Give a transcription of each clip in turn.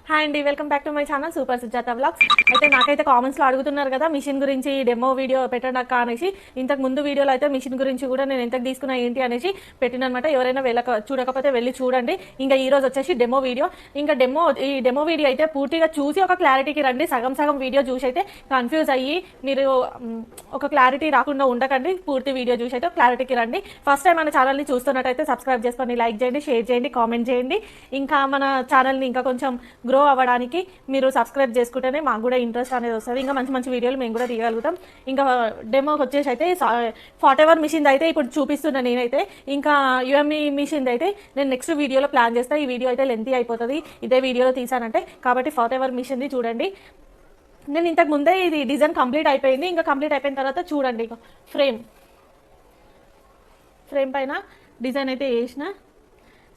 Hi అండి, welcome back to my channel super Sujatha vlogs. అయితే నాకైతే కామెంట్స్లో అడుగుతున్నారు కదా మిషన్ గురించి డెమో వీడియో పెట్టడాక అనేసి. ఇంతకు ముందు వీడియోలో అయితే మిషన్ గురించి కూడా నేను ఎంతకు తీసుకున్నా ఏంటి అనేసి పెట్టిననమాట. ఎవరైనా చూడకపోతే వెళ్ళి చూడండి. ఇంకా ఈ రోజు వచ్చేసి డెమో వీడియో. ఇంకా ఈ డెమో వీడియో అయితే పూర్తిగా చూసి ఒక క్లారిటీకి రండి. సగం సగం వీడియో చూసి అయితే కన్ఫ్యూజ్ అయ్యి మీరు ఒక క్లారిటీ రాకుండా ఉండకండి. పూర్తి వీడియో చూసి అయితే క్లారిటీకి రండి. ఫస్ట్ టైం మన ఛానల్ని చూస్తున్నట్టయితే సబ్స్క్రైబ్ చేసుకొని లైక్ చేయండి, షేర్ చేయండి, కామెంట్ చేయండి. ఇంకా మన ఛానల్ని ఇంకా కొంచెం గ్రో అవ్వడానికి మీరు సబ్స్క్రైబ్ చేసుకుంటేనే మాకు కూడా ఇంట్రెస్ట్ అనేది వస్తుంది. ఇంకా మంచి మంచి వీడియోలు మేము కూడా తీయగలుగుతాం. ఇంకా డెమోకి వచ్చేసి అయితే 40 మిషన్ అయితే ఇప్పుడు చూపిస్తున్నా నేనైతే. ఇంకా యుఎంఈ మిషన్ అయితే నేను నెక్స్ట్ వీడియోలో ప్లాన్ చేస్తాను. ఈ వీడియో అయితే లెంతీ అయిపోతుంది ఇదే వీడియోలో తీసానంటే. కాబట్టి 40 మిషన్ది చూడండి. నేను ఇంతకు ముందే ఇది డిజైన్ కంప్లీట్ అయిపోయింది. ఇంకా కంప్లీట్ అయిపోయిన తర్వాత చూడండి. ఫ్రేమ్ పైన డిజైన్ అయితే వేసిన.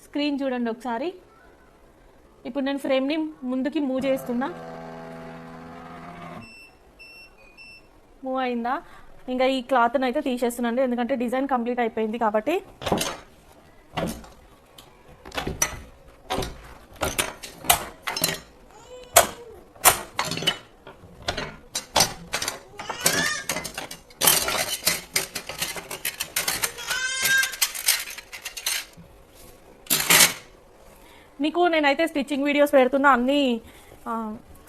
స్క్రీన్ చూడండి ఒకసారి. ఇప్పుడు నేను ఫ్రేమ్ని ముందుకి మూవ్ చేస్తున్నా. మూవ్ అయిందా? ఇంకా ఈ క్లాత్ని అయితే తీసేస్తున్నాండి, ఎందుకంటే డిజైన్ కంప్లీట్ అయిపోయింది కాబట్టి. మీకు నేనైతే స్టిచ్చింగ్ వీడియోస్ పెడుతున్నా. అన్ని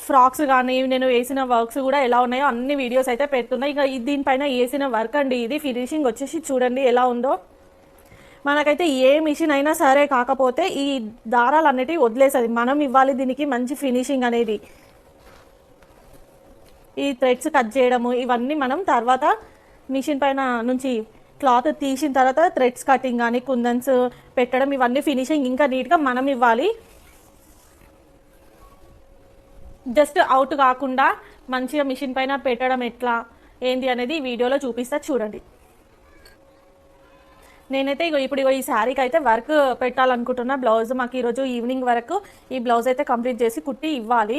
ఫ్రాక్స్ కానీ నేను వేసిన వర్క్స్ కూడా ఎలా ఉన్నాయో అన్ని వీడియోస్ అయితే పెడుతున్నా. ఇక దీనిపైన వేసిన వర్క్ అండి. ఇది ఫినిషింగ్ వచ్చేసి చూడండి ఎలా ఉందో. మనకైతే ఏ మిషన్ అయినా సరే కాకపోతే ఈ దారాలు అన్నిటివి వదిలేస్తుంది. మనం ఇవ్వాలి దీనికి మంచి ఫినిషింగ్ అనేది. ఈ థ్రెడ్స్ కట్ చేయడము ఇవన్నీ మనం తర్వాత మిషన్ పైన నుంచి క్లాత్ తీసిన తర్వాత థ్రెడ్స్ కటింగ్ కానీ కుందన్స్ పెట్టడం ఇవన్నీ ఫినిషింగ్ ఇంకా నీట్గా మనం ఇవ్వాలి. జస్ట్ అవుట్ కాకుండా మంచిగా మిషన్ పైన పెట్టడం ఎట్లా ఏంటి అనేది ఈ వీడియోలో చూపిస్తా చూడండి. నేనైతే ఇప్పుడు ఈ శారీకి అయితే వర్క్ పెట్టాలనుకుంటున్నా. బ్లౌజ్ మాకు ఈరోజు ఈవినింగ్ వరకు ఈ బ్లౌజ్ అయితే కంప్లీట్ చేసి కుట్టి ఇవ్వాలి.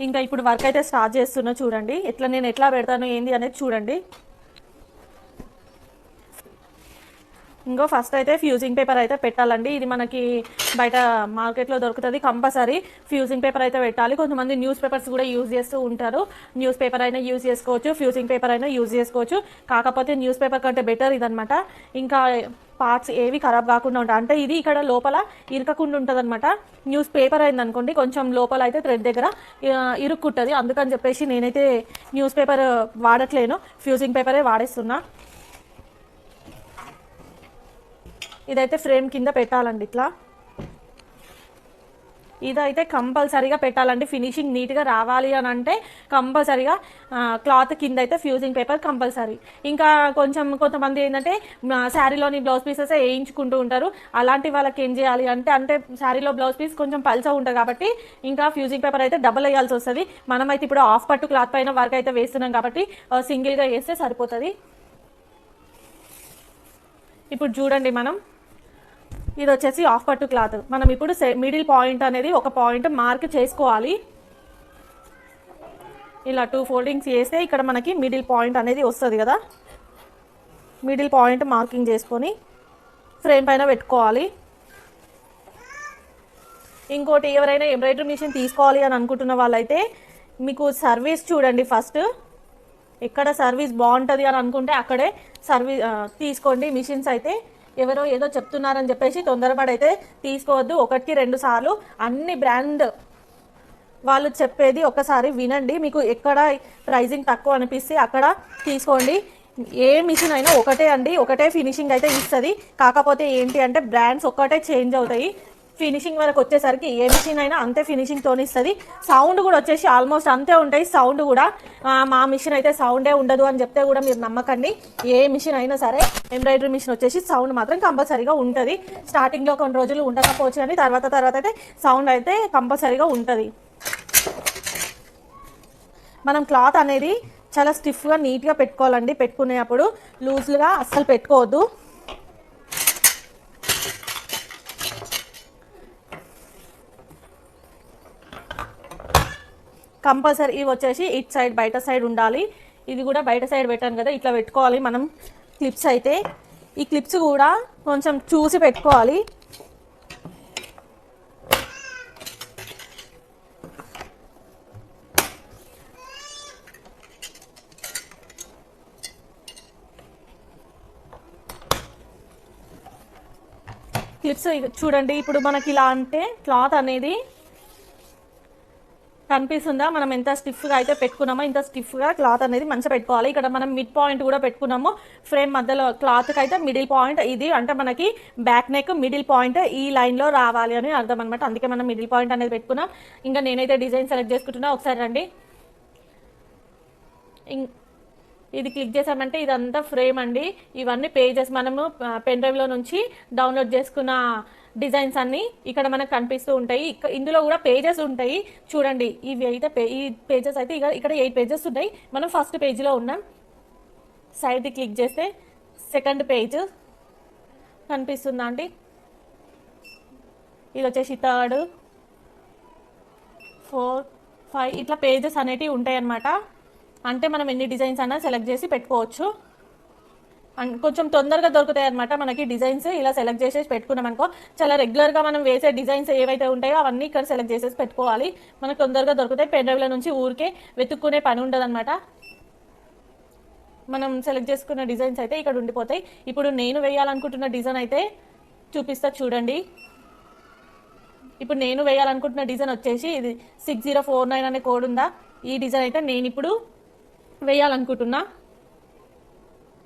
ఇంకా ఇప్పుడు వర్క్ అయితే స్టార్ట్ చేస్తున్నా చూడండి. నేను ఎట్లా పెడతాను ఏంది అనేది చూడండి. ఇంకో ఫస్ట్ అయితే ఫ్యూజింగ్ పేపర్ అయితే పెట్టాలండి. ఇది మనకి బయట మార్కెట్లో దొరుకుతుంది. కంపల్సరీ ఫ్యూజింగ్ పేపర్ అయితే పెట్టాలి. కొంతమంది న్యూస్ పేపర్స్ కూడా యూజ్ చేస్తూ ఉంటారు. న్యూస్ పేపర్ అయినా యూజ్ చేసుకోవచ్చు, ఫ్యూజింగ్ పేపర్ అయినా యూజ్ చేసుకోవచ్చు. కాకపోతే న్యూస్ పేపర్ కంటే బెటర్ ఇదనమాట. ఇంకా పార్ట్స్ ఏవి ఖరాబ్ కాకుండా ఉంటాయి. అంటే ఇది ఇక్కడ లోపల ఇరకకుండా ఉంటుంది అనమాట. న్యూస్ పేపర్ అయింది అనుకోండి కొంచెం లోపల అయితే థ్రెడ్ దగ్గర ఇరుక్కుంటుంది. అందుకని చెప్పేసి నేనైతే న్యూస్ పేపర్ వాడట్లేను, ఫ్యూజింగ్ పేపరే వాడేస్తున్నా. ఇదైతే ఫ్రేమ్ కింద పెట్టాలండి. ఇదైతే కంపల్సరీగా పెట్టాలండి. ఫినిషింగ్ నీట్గా రావాలి అని అంటే కంపల్సరీగా క్లాత్ కింద అయితే ఫ్యూజింగ్ పేపర్ కంపల్సరీ. ఇంకా కొంతమంది ఏంటంటే శారీలోని బ్లౌజ్ పీసెస్ వేయించుకుంటూ ఉంటారు. అలాంటి వాళ్ళకి ఏం చేయాలి అంటే శారీలో బ్లౌజ్ పీస్ కొంచెం పల్చగా ఉంటుంది కాబట్టి ఇంకా ఫ్యూజింగ్ పేపర్ అయితే డబుల్ వేయాల్సి వస్తుంది. మనమైతే ఇప్పుడు హాఫ్ పట్టు క్లాత్ పైన వర్క్ అయితే వేస్తున్నాం కాబట్టి సింగిల్గా వేస్తే సరిపోతుంది. ఇప్పుడు చూడండి, ఇది వచ్చేసి హాఫ్ పట్టు క్లాత్. మనం ఇప్పుడు మిడిల్ పాయింట్ అనేది ఒక పాయింట్ మార్క్ చేసుకోవాలి. ఇలా 2 ఫోల్డింగ్స్ చేస్తే ఇక్కడ మనకి మిడిల్ పాయింట్ అనేది వస్తుంది కదా. మిడిల్ పాయింట్ మార్కింగ్ చేసుకొని ఫ్రేమ్ పైన పెట్టుకోవాలి. ఇంకోటి, ఎవరైనా ఎంబ్రాయిడరీ మిషన్ తీసుకోవాలి అని అనుకుంటున్న వాళ్ళైతే మీకు సర్వీస్ చూడండి. ఫస్ట్ ఎక్కడ సర్వీస్ బాగుంటుంది అని అనుకుంటే అక్కడే తీసుకోండి. మిషన్స్ అయితే ఎవరో ఏదో చెప్తున్నారని చెప్పేసి తొందరపడైతే తీసుకోవద్దు. 1-2 సార్లు అన్ని బ్రాండ్ వాళ్ళు చెప్పేది ఒకసారి వినండి. మీకు ఎక్కడ ప్రైజింగ్ తక్కువ అనిపిస్తే అక్కడ తీసుకోండి. ఏ మిషన్ అయినా ఒకటే అండి, ఒకటే ఫినిషింగ్ అయితే ఇస్తుంది. కాకపోతే ఏంటి అంటే బ్రాండ్స్ ఒక్కటే చేంజ్ అవుతాయి. ఫినిషింగ్ వరకు వచ్చేసరికి ఏ మిషన్ అయినా అంతే ఫినిషింగ్తో ఇస్తుంది. సౌండ్ కూడా వచ్చేసి ఆల్మోస్ట్ అంతే ఉంటాయి. సౌండ్ కూడా మా మిషన్ అయితే సౌండే ఉండదు అని చెప్తే కూడా మీరు నమ్మకండి. ఏ మిషన్ అయినా సరే ఎంబ్రాయిడరీ మిషన్ వచ్చేసి సౌండ్ మాత్రం కంపల్సరీగా ఉంటుంది. స్టార్టింగ్లో కొన్ని రోజులు ఉండకపోవచ్చు కానీ తర్వాత అయితే సౌండ్ అయితే కంపల్సరీగా ఉంటుంది. మనం క్లాత్ అనేది చాలా స్టిఫ్గా నీట్గా పెట్టుకోవాలండి. పెట్టుకునేటప్పుడు లూజ్గా అస్సలు పెట్టుకోవద్దు. కంపల్సరీ ఇవి వచ్చేసి ఇట్ సైడ్ బయట సైడ్ ఉండాలి. ఇది కూడా బయట సైడ్ పెట్టాను కదా, ఇట్లా పెట్టుకోవాలి మనం. క్లిప్స్ అయితే ఈ క్లిప్స్ కూడా కొంచెం చూసి పెట్టుకోవాలి. క్లిప్స్ చూడండి. ఇప్పుడు మనకి ఇలా అంటే క్లాత్ అనేది కనిపిస్తుందా, మనం ఎంత స్టిఫ్గా అయితే పెట్టుకున్నామో ఇంత స్టిఫ్గా క్లాత్ అనేది మంచిగా పెట్టుకోవాలి. ఇక్కడ మనం మిడ్ పాయింట్ కూడా పెట్టుకున్నాము. ఫ్రేమ్ మధ్యలో క్లాత్కి అయితే మిడిల్ పాయింట్ ఇది, అంటే మనకి బ్యాక్ నెక్ మిడిల్ పాయింట్ ఈ లైన్లో రావాలి అని అర్థం అనమాట. అందుకే మనం మిడిల్ పాయింట్ అనేది పెట్టుకున్నాం. ఇంకా నేనైతే డిజైన్ సెలెక్ట్ చేసుకుంటున్నా, ఒకసారి రండి. ఇది క్లిక్ చేసామంటే ఇదంతా ఫ్రేమ్ అండి. ఇవన్నీ పేజెస్ మనము పెన్ డ్రైవ్లో నుంచి డౌన్లోడ్ చేసుకున్న డిజైన్స్ అన్నీ ఇక్కడ మనకు కనిపిస్తూ ఉంటాయి. ఇందులో కూడా పేజెస్ ఉంటాయి చూడండి. ఇవి అయితే ఈ పేజెస్ అయితే ఇక్కడ 8 పేజెస్ ఉంటాయి. మనం ఫస్ట్ పేజీలో ఉన్నాం. సైడ్ది క్లిక్ చేస్తే సెకండ్ పేజ్ కనిపిస్తుందా అండి. ఇది వచ్చేసి 3rd 4 5 ఇట్లా పేజెస్ అనేటివి ఉంటాయి అన్నమాట. అంటే మనం ఎన్ని డిజైన్స్ అన్నా సెలెక్ట్ చేసి పెట్టుకోవచ్చు. కొంచెం తొందరగా దొరుకుతాయి అనమాట మనకి డిజైన్స్. ఇలా సెలెక్ట్ చేసేసి పెట్టుకున్నాం అనుకో, చాలా రెగ్యులర్గా మనం వేసే డిజైన్స్ ఏవైతే ఉంటాయో అవన్నీ ఇక్కడ సెలెక్ట్ చేసేసి పెట్టుకోవాలి. మనకు తొందరగా దొరుకుతాయి. పెన్ డ్రైవ్ల నుంచి ఊరికే వెతుక్కునే పని ఉండదు అనమాట. మనం సెలెక్ట్ చేసుకున్న డిజైన్స్ అయితే ఇక్కడ ఉండిపోతాయి. ఇప్పుడు నేను వేయాలనుకుంటున్న డిజైన్ అయితే చూపిస్తా చూడండి. ఇప్పుడు నేను వేయాలనుకుంటున్న డిజైన్ వచ్చేసి ఇది 6049 అనే కోడ్ ఉందా, ఈ డిజైన్ అయితే నేను ఇప్పుడు వేయాలనుకుంటున్నా.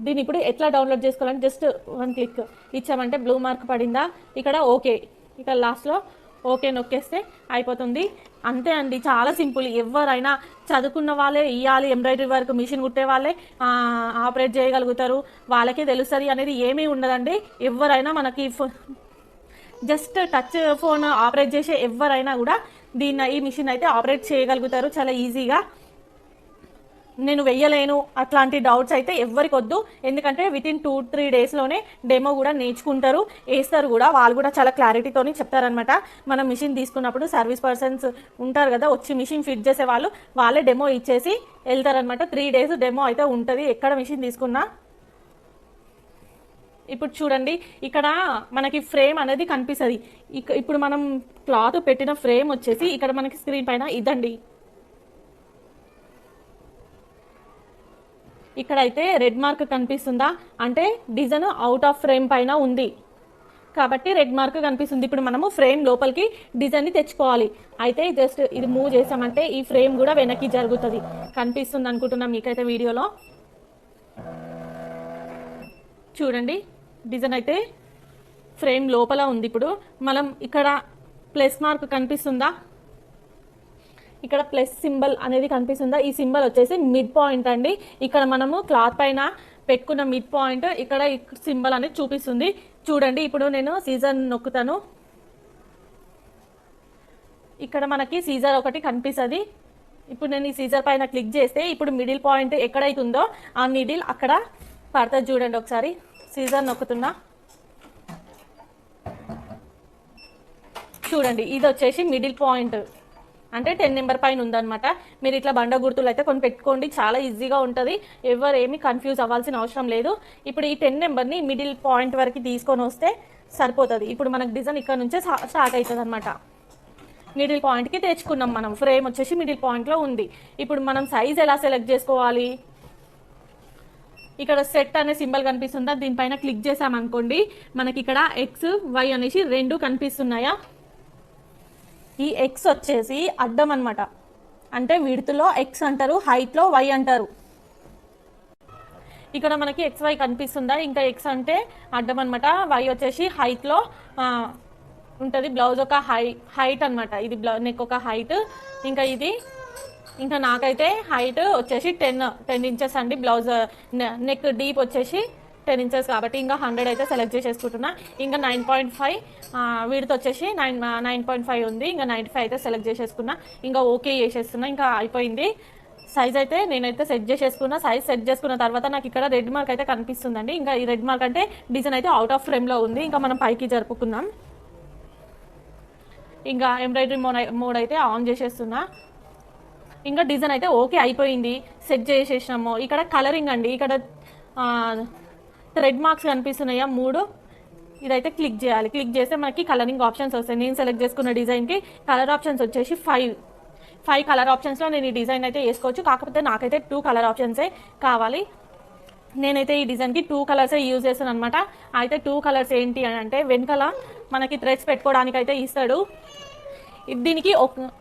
దీన్ని ఇప్పుడు ఎట్లా డౌన్లోడ్ చేసుకోవాలంటే జస్ట్ 1 క్లిక్ ఇచ్చామంటే బ్లూ మార్క్ పడిందా, ఇక్కడ ఓకే, ఇక్కడ లాస్ట్లో ఓకే నొక్కేస్తే అయిపోతుంది. అంతే అండి, చాలా సింపుల్. ఎవరైనా చదువుకున్న వాళ్ళే ఇవ్వాలి. ఎంబ్రాయిడరీ వర్క్ మిషన్ కుట్టే వాళ్ళే ఆపరేట్ చేయగలుగుతారు, వాళ్ళకే తెలుస్తుంది అనేది ఏమీ ఉండదండి. ఎవరైనా మనకి జస్ట్ టచ్ ఫోన్ ఆపరేట్ చేసే ఎవరైనా కూడా ఈ మిషన్ అయితే ఆపరేట్ చేయగలుగుతారు చాలా ఈజీగా. నేను వెయ్యలేను అట్లాంటి డౌట్స్ అయితే ఎవరికి వద్దు. ఎందుకంటే వితిన్ 2-3 డేస్లోనే డెమో కూడా నేర్చుకుంటారు, వేస్తారు కూడా. వాళ్ళు కూడా చాలా క్లారిటీతోని చెప్తారనమాట. మనం మిషన్ తీసుకున్నప్పుడు సర్వీస్ పర్సన్స్ ఉంటారు కదా, వచ్చి మిషన్ ఫిట్ చేసే వాళ్ళే డెమో ఇచ్చేసి వెళ్తారనమాట. 3 డేస్ డెమో అయితే ఉంటుంది ఎక్కడ మిషన్ తీసుకున్నా. ఇప్పుడు చూడండి, ఇక్కడ మనకి ఫ్రేమ్ అనేది కనిపిస్తుంది. ఇప్పుడు మనం క్లాత్ పెట్టిన ఫ్రేమ్ వచ్చేసి ఇక్కడ మనకి స్క్రీన్ పైన ఇదండి. ఇక్కడైతే రెడ్ మార్క్ కనిపిస్తుందా, అంటే డిజైన్ అవుట్ ఆఫ్ ఫ్రేమ్ పైన ఉంది కాబట్టి రెడ్ మార్క్ కనిపిస్తుంది. ఇప్పుడు మనము ఫ్రేమ్ లోపలికి డిజైన్ని తెచ్చుకోవాలి. అయితే జస్ట్ ఇది మూవ్ చేసామంటే ఈ ఫ్రేమ్ కూడా వెనక్కి జరుగుతుంది. కనిపిస్తుంది అనుకుంటున్నాం మీకైతే వీడియోలో. చూడండి, డిజైన్ అయితే ఫ్రేమ్ లోపల ఉంది. ఇప్పుడు మనం ఇక్కడ ప్లస్ మార్క్ కనిపిస్తుందా, ఇక్కడ ప్లస్ సింబల్ అనేది కనిపిస్తుందా, ఈ సింబల్ వచ్చేసి మిడ్ పాయింట్ అండి. ఇక్కడ మనము క్లాత్ పైన పెట్టుకున్న మిడ్ పాయింట్ ఇక్కడ సింబల్ అనేది చూపిస్తుంది. చూడండి, ఇప్పుడు నేను సీజర్ నొక్కుతాను. ఇక్కడ మనకి సీజర్ ఒకటి కనిపిస్తుంది. ఇప్పుడు నేను ఈ సీజర్ పైన క్లిక్ చేస్తే ఇప్పుడు మిడిల్ పాయింట్ ఎక్కడైతుందో ఆ నీడిల్ అక్కడ పడుతుంది. చూడండి, ఒకసారి సీజర్ నొక్కుతున్నా. చూడండి, ఇది వచ్చేసి మిడిల్ పాయింట్, అంటే 10 నెంబర్ పైన ఉందన్నమాట. మీరు ఇట్లా బండ గుర్తులు అయితే కొన్ని పెట్టుకోండి, చాలా ఈజీగా ఉంటుంది. ఎవరు ఏమి కన్ఫ్యూజ్ అవ్వాల్సిన అవసరం లేదు. ఇప్పుడు ఈ 10 నెంబర్ని మిడిల్ పాయింట్ వరకు తీసుకొని వస్తే సరిపోతుంది. ఇప్పుడు మనకు డిజైన్ ఇక్కడ నుంచే స్టార్ట్ అవుతుంది అనమాట. మిడిల్ పాయింట్కి తెచ్చుకున్నాం మనం. ఫ్రేమ్ వచ్చేసి మిడిల్ పాయింట్లో ఉంది. ఇప్పుడు మనం సైజ్ ఎలా సెలెక్ట్ చేసుకోవాలి, ఇక్కడ సెట్ అనే సింబల్ కనిపిస్తుందా, దీనిపైన క్లిక్ చేసామనుకోండి మనకి ఇక్కడ X Y అనేసి 2 కనిపిస్తున్నాయా. ఈ X వచ్చేసి అడ్డం అనమాట, అంటే విడ్త్లో X అంటారు, హైట్లో Y అంటారు. ఇక్కడ మనకి XY కనిపిస్తుందా, ఇంకా X అంటే అడ్డం అనమాట, Y వచ్చేసి హైట్లో ఉంటుంది. బ్లౌజ్ ఒక హైట్ అనమాట, ఇది నెక్ ఒక హైట్. ఇంకా నాకైతే హైట్ వచ్చేసి 10 ఇంచెస్ అండి. బ్లౌజ్ నెక్ డీప్ వచ్చేసి 10 ఇంచెస్ కాబట్టి ఇంకా 100 అయితే సెలెక్ట్ చేసేసుకుంటున్నా. ఇంకా 9.5 వీడితో వచ్చేసి 9.5 ఉంది. ఇంకా 95 అయితే సెలెక్ట్ చేసేసుకున్నా. ఇంకా ఓకే చేసేస్తున్నా, ఇంకా అయిపోయింది. సైజ్ అయితే నేనైతే సెట్ చేసేసుకున్నా. సైజ్ సెట్ చేసుకున్న తర్వాత నాకు ఇక్కడ రెడ్ మార్క్ అయితే కనిపిస్తుందండి. ఇంకా ఈ రెడ్ మార్క్ అంటే డిజైన్ అయితే అవుట్ ఆఫ్ ఫ్రేమ్లో ఉంది. ఇంకా మనం పైకి జరుపుకున్నాం. ఇంకా ఎంబ్రాయిడరీ మోడ్ అయితే ఆన్ చేసేస్తున్నా. ఇంకా డిజైన్ అయితే ఓకే అయిపోయింది, సెట్ చేసేసినాము. ఇక్కడ కలరింగ్ అండి, ఇక్కడ రెడ్ మార్క్స్ కనిపిస్తున్నాయా 3, ఇదైతే క్లిక్ చేయాలి. క్లిక్ చేస్తే మనకి కలరింగ్ ఆప్షన్స్ వస్తాయి. నేను సెలెక్ట్ చేసుకున్న డిజైన్కి కలర్ ఆప్షన్స్ వచ్చేసి 5 కలర్ ఆప్షన్స్లో నేను ఈ డిజైన్ అయితే వేసుకోవచ్చు. కాకపోతే నాకైతే 2 కలర్ ఆప్షన్సే కావాలి. నేనైతే ఈ డిజైన్కి 2 కలర్స్ యూజ్ చేస్తాను అనమాట. అయితే 2 కలర్స్ ఏంటి అని అంటే వెనకాల మనకి థ్రెడ్స్ పెట్టుకోవడానికి అయితే ఇస్తాడు. దీనికి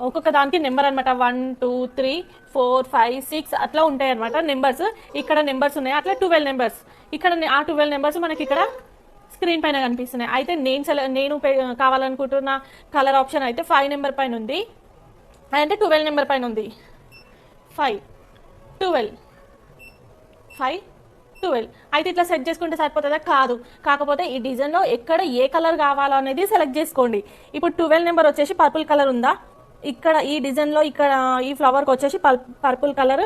ఒక్కొక్క దానికి నెంబర్ అనమాట 1 2 3 4 5 6 అట్లా ఉంటాయి అనమాట నెంబర్స్. ఇక్కడ నెంబర్స్ ఉన్నాయి, అట్లా 12 నెంబర్స్. ఇక్కడ ఆ 12 నెంబర్స్ మనకి ఇక్కడ స్క్రీన్ పైన కనిపిస్తున్నాయి. అయితే నేను కావాలనుకుంటున్న కలర్ ఆప్షన్ అయితే 5 నెంబర్ పైన ఉంది, అంటే 12 నెంబర్ పైన ఉంది. 5 12 5 12 అయితే ఇట్లా సెట్ చేసుకుంటే సరిపోతుందా? కాదు. కాకపోతే ఈ డిజైన్లో ఎక్కడ ఏ కలర్ కావాలో అనేది సెలెక్ట్ చేసుకోండి. ఇప్పుడు 12 నెంబర్ వచ్చేసి పర్పుల్ కలర్ ఉందా, ఇక్కడ ఈ డిజైన్లో ఇక్కడ ఈ ఫ్లవర్కి వచ్చేసి పర్పుల్ కలర్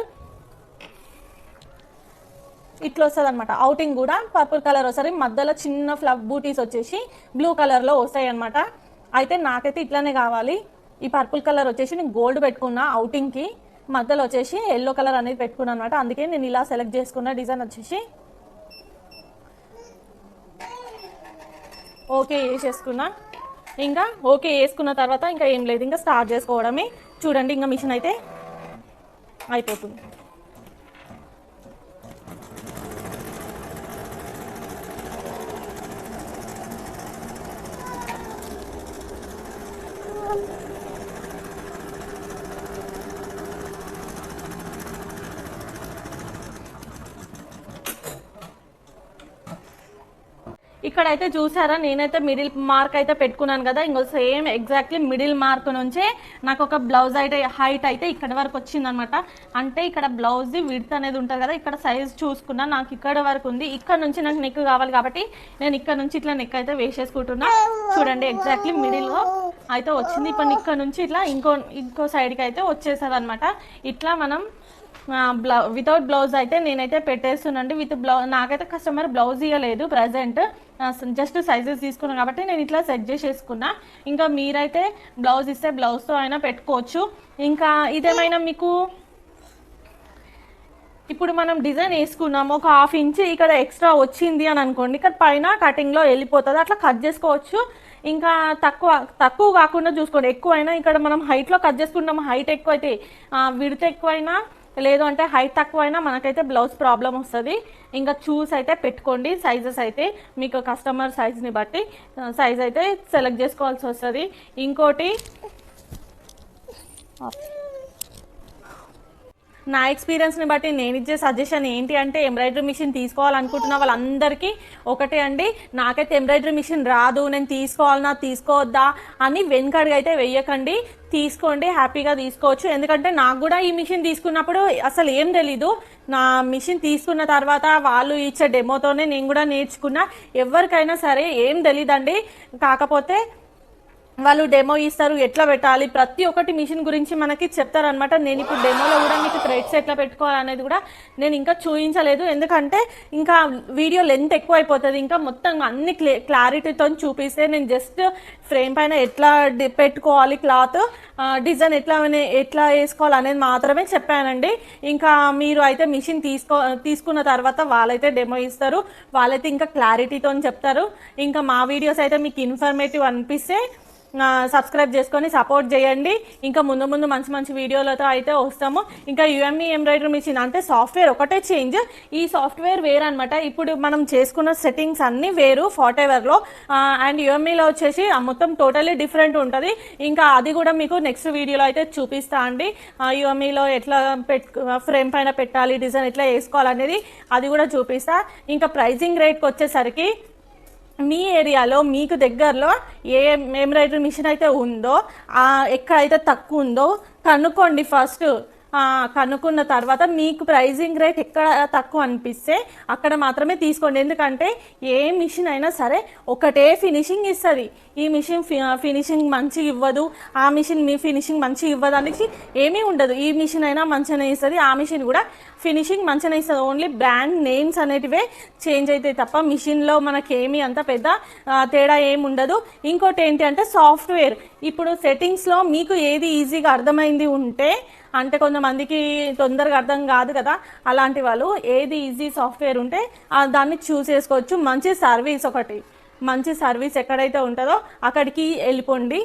ఇట్లా వస్తుంది అనమాట. అవుటింగ్ కూడా పర్పుల్ కలర్ వస్తుంది, మధ్యలో చిన్న ఫ్లవ్ బూటీస్ వచ్చేసి బ్లూ కలర్లో వస్తాయి అనమాట. అయితే నాకైతే ఇట్లానే కావాలి. ఈ పర్పుల్ కలర్ వచ్చేసి నేను గోల్డ్ పెట్టుకున్నా అవుటింగ్కి, మధ్యలో వచ్చేసి ఎల్లో కలర్ అనేది పెట్టుకున్నాను అనమాట. అందుకే నేను ఇలా సెలెక్ట్ చేసుకున్న డిజైన్ వచ్చేసి ఓకే వేసేసుకున్నా. ఇంకా ఓకే వేసుకున్న తర్వాత ఇంకా ఏం లేదు, ఇంకా స్టార్ట్ చేసుకోవడమే. చూడండి ఇంకా మిషన్ అయితే అయిపోతుంది. ఇక్కడైతే చూసారా, నేనైతే మిడిల్ మార్క్ అయితే పెట్టుకున్నాను కదా, ఇంకో సేమ్ ఎగ్జాక్ట్లీ మిడిల్ మార్క్ నుంచే నాకు ఒక బ్లౌజ్ అయితే హైట్ అయితే ఇక్కడ వరకు వచ్చిందనమాట. అంటే ఇక్కడ బ్లౌజ్ విడ్త్ అనేది ఉంటుంది కదా, ఇక్కడ సైజ్ చూసుకున్నా నాకు ఇక్కడ వరకు ఉంది. ఇక్కడ నుంచి నాకు నెక్ కావాలి కాబట్టి నేను ఇక్కడ నుంచి ఇట్లా నెక్ అయితే వేసేసుకుంటున్నా. చూడండి ఎగ్జాక్ట్లీ మిడిల్లో అయితే వచ్చింది. ఇప్పుడు ఇక్కడ నుంచి ఇట్లా ఇంకో సైడ్కి అయితే వచ్చేస్తుంది అనమాట. ఇట్లా మనం వితౌట్ బ్లౌజ్ అయితే నేనైతే పెట్టేస్తున్నాండి. విత్ బ్లౌజ్ నాకైతే కస్టమర్ బ్లౌజ్ ఇవ్వలేదు ప్రజెంట్, జస్ట్ సైజెస్ తీసుకున్నాను కాబట్టి నేను ఇట్లా సెట్ చేసేసుకున్నా. ఇంకా మీరైతే బ్లౌజ్ ఇస్తే బ్లౌజ్తో అయినా పెట్టుకోవచ్చు. ఇంకా ఇదేమైనా మీకు ఇప్పుడు మనం డిజైన్ వేసుకున్నాము, ఒక 1/2 ఇంచ్ ఇక్కడ ఎక్స్ట్రా వచ్చింది అని అనుకోండి, ఇక్కడ పైన కటింగ్లో వెళ్ళిపోతుంది, అట్లా కట్ చేసుకోవచ్చు. ఇంకా తక్కువ కాకుండా చూసుకోండి. ఎక్కువైనా ఇక్కడ మనం హైట్లో కట్ చేసుకుంటాము, హైట్ ఎక్కువ అయితే విడత ఎక్కువైనా లేదు అంటే హైట్ తక్కువైనా మనకైతే బ్లౌజ్ ప్రాబ్లం వస్తుంది. ఇంకా చూస్ అయితే పెట్టుకోండి. సైజెస్ అయితే మీకు కస్టమర్ సైజ్ని బట్టి సైజ్ అయితే సెలెక్ట్ చేసుకోవాల్సి వస్తుంది. ఇంకోటి నా ఎక్స్పీరియన్స్ని బట్టి నేను ఇచ్చే సజెషన్ ఏంటి అంటే, ఎంబ్రాయిడరీ మిషన్ తీసుకోవాలనుకుంటున్న వాళ్ళందరికీ ఒకటే అండి, నాకైతే ఎంబ్రాయిడరీ మిషన్ రాదు, నేను తీసుకోవద్దా అని వెనకడుగు అయితే వెయ్యకండి. తీసుకోండి, హ్యాపీగా తీసుకోవచ్చు. ఎందుకంటే నాకు కూడా ఈ మిషన్ తీసుకున్నప్పుడు అసలు ఏం తెలీదు. నా మిషన్ తీసుకున్న తర్వాత వాళ్ళు ఇచ్చే డెమోతోనే నేను కూడా నేర్చుకున్నా. ఎవరికైనా సరే ఏం తెలీదండి, కాకపోతే వాళ్ళు డెమో ఇస్తారు, ఎట్లా పెట్టాలి ప్రతి ఒక్కటి మిషన్ గురించి మనకి చెప్తారనమాట. నేను ఇప్పుడు డెమోలో కూడా మీకు థ్రెడ్స్ ఎట్లా పెట్టుకోవాలనేది కూడా నేను ఇంకా చూపించలేదు, ఎందుకంటే ఇంకా వీడియో లెంత్ ఎక్కువ అయిపోతుంది. ఇంకా మొత్తం అన్ని క్లారిటీతో చూపిస్తే నేను జస్ట్ ఫ్రేమ్ పైన ఎట్లా పెట్టుకోవాలి, క్లాత్ డిజైన్ ఎట్లా వేసుకోవాలి అనేది మాత్రమే చెప్పానండి. ఇంకా మీరు అయితే మిషన్ తీసుకున్న తర్వాత వాళ్ళైతే డెమో ఇస్తారు, వాళ్ళైతే ఇంకా క్లారిటీతో చెప్తారు. ఇంకా మా వీడియోస్ అయితే మీకు ఇన్ఫర్మేటివ్ అనిపిస్తే సబ్స్క్రైబ్ చేసుకొని సపోర్ట్ చేయండి. ఇంకా ముందు మంచి వీడియోలతో అయితే వస్తాము. ఇంకా యుఎంఈ ఎంబ్రాయిడరీ మిషన్ అంటే సాఫ్ట్వేర్ ఒకటే చేంజ్, ఈ సాఫ్ట్వేర్ వేరు అనమాట. ఇప్పుడు మనం చేసుకున్న సెట్టింగ్స్ అన్నీ వేరు ఫార్టెవర్లో, అండ్ యుఎంఈలో వచ్చేసి మొత్తం టోటలీ డిఫరెంట్ ఉంటుంది. ఇంకా అది కూడా మీకు నెక్స్ట్ వీడియోలో అయితే చూపిస్తా అండి. యుఎంఈలో ఎట్లా ఫ్రేమ్ పైన పెట్టాలి, డిజైన్ ఎట్లా వేసుకోవాలనేది అది కూడా చూపిస్తా. ఇంకా ప్రైజింగ్ రేట్కి వచ్చేసరికి మీ ఏరియాలో మీకు దగ్గరలో ఏ ఎంబ్రాయిడరీ మిషన్ అయితే ఉందో, ఎక్కడైతే తక్కువ ఉందో కనుక్కోండి ఫస్ట్. కనుక్కున్న తర్వాత మీకు ప్రైజింగ్ రేట్ ఎక్కడ తక్కువ అనిపిస్తే అక్కడ మాత్రమే తీసుకోండి. ఎందుకంటే ఏ మిషన్ అయినా సరే ఒకటే ఫినిషింగ్ ఇస్తుంది. ఈ మిషన్ ఫినిషింగ్ మంచిగా ఇవ్వదు, ఆ మిషన్ మీ ఫినిషింగ్ మంచిగా ఇవ్వదు అనేసి ఏమీ ఉండదు. ఈ మిషన్ అయినా మంచిగానే ఇస్తుంది, ఆ మిషన్ కూడా ఫినిషింగ్ మంచిగానే ఇస్తుంది. ఓన్లీ బ్రాండ్ నేమ్స్ అనేటివే చేంజ్ అవుతాయి తప్ప మిషన్లో మనకేమీ అంత పెద్ద తేడా ఏమి ఉండదు. ఇంకోటి ఏంటి అంటే సాఫ్ట్వేర్. ఇప్పుడు సెట్టింగ్స్లో మీకు ఏది ఈజీగా అర్థమైంది ఉంటే, అంటే కొంతమందికి తొందరగా అర్థం కాదు కదా, అలాంటి వాళ్ళు ఏది ఈజీ సాఫ్ట్వేర్ ఉంటే దాన్ని చూస్ చేసుకోవచ్చు. మంచి సర్వీస్ ఎక్కడైతే ఉంటుందో అక్కడికి వెళ్ళిపోండి.